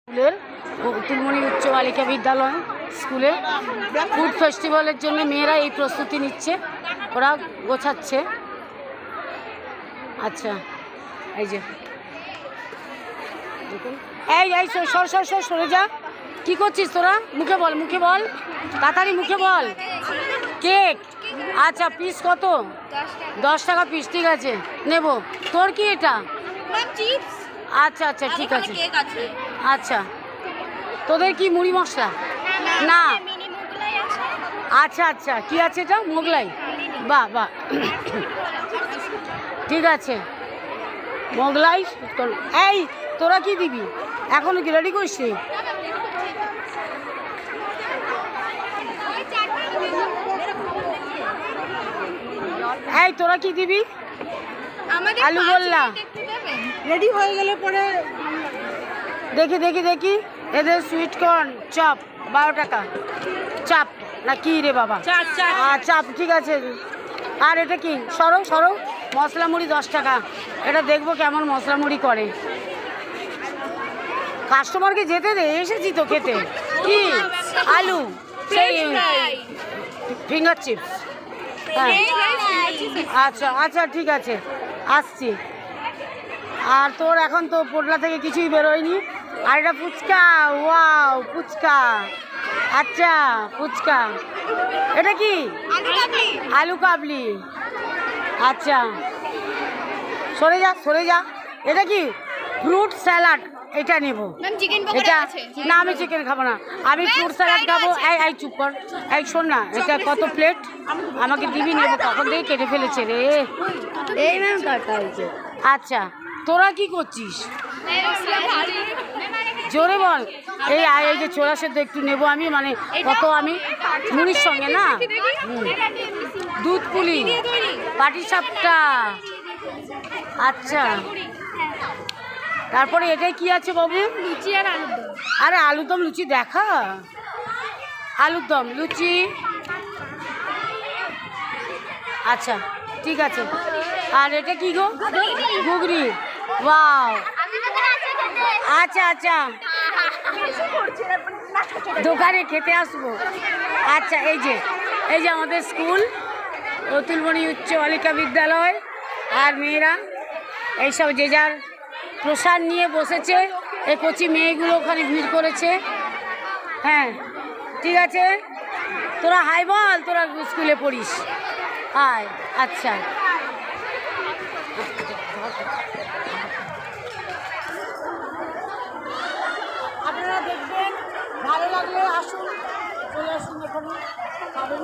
স্কুলের তুলমণি উচ্চ বালিকা বিদ্যালয় স্কুলে ফুড ফেস্টিভ্যালের জন্য মেয়েরা এই প্রস্তুতি নিচ্ছে, ওরা গোছাচ্ছে। আচ্ছা, এই যে দেখুন, এই এই সর সর সর সরে যা। কি করছিস তোরা? মুখে বল, মুখে বল, তাড়াতাড়ি মুখে বল। কেক, আচ্ছা পিস কত? 10 টাকা পিস, ঠিক আছে নেব। তোর কি এটা? আচ্ছা আচ্ছা ঠিক আছে। আচ্ছা, তোদের কি মুড়ি মশলা? না, আচ্ছা আচ্ছা, কি আছে এটা? মোগলাই। বাহ বাহ, ঠিক আছে মোগলাই। এই তোরা কি দিবি? এখনো কি রেডি করিস নি? এই তোরা কি দিবি? আলু গোল্লা রেডি হয়ে গেলে পরে দেখি দেখি দেখি। এদের সুইট কর্ন চপ 12 টাকা। চাপ না কি রে বাবা? চাপ, ঠিক আছে। আর এটা কি? সরো সরো, মশলা মুড়ি 10 টাকা। এটা দেখবো কেমন মশলা মুড়ি করে। কাস্টমারকে যেতে দে, এসেছি তো খেতে। কি আলু? সেই ফিঙ্গার চিপস। হ্যাঁ আচ্ছা আচ্ছা ঠিক আছে, আসছি। আর তোর এখন তো পোটলা থেকে কিছুই বেরোয়নি। আর এটা ফুচকা, ওয়াও ফুচকা। আচ্ছা ফুচকা, এটা কি? আলু কাবলি। আচ্ছা সরে যা সরে যা। এটা কি? Fruit salad. এটা নেব। এটা না, আমি চিকেন খাবো না, আমি ফ্রুট স্যালাড খাবো। এই এই চুপ কর, এই শোন না, এটা কত প্লেট আমাকে দিবি? নেবো, কখন দিয়ে কেটে ফেলেছে রে। এই ম্যাম কাটা হয়েছে। আচ্ছা তোরা কি করছিস? জোরে বল। এই এই যে ছোলা সেদ্ধ একটু নেবো আমি, মানে কত? আমি মুড়ির সঙ্গে না, দুধ পুলি, পাটি সাপটা। আচ্ছা তারপরে এটাই কি আছে বাবু? লুচি আর আলুর দম। আরে আলুর দম, লুচি দেখা। আলুর দম, লুচি। আচ্ছা ঠিক আছে। আর এটা কি গো? ঘুগনি। ওয়াও, আচ্ছা আচ্ছা, দোকানে খেতে আসবো। আচ্ছা এই যে আমাদের স্কুল তুলমণি উচ্চ বালিকা বিদ্যালয়, আর মেয়েরা এইসব যে যার প্রসাদ নিয়ে বসেছে। এই কচি মেয়েগুলো ওখানে ভিড় করেছে। হ্যাঁ ঠিক আছে, তোরা হাই বল, তোরা স্কুলে পড়িস। হাই। আচ্ছা আপনারা দেখবেন, ভালো লাগলে আসুন, চলে আসুন এখানে খাবেন।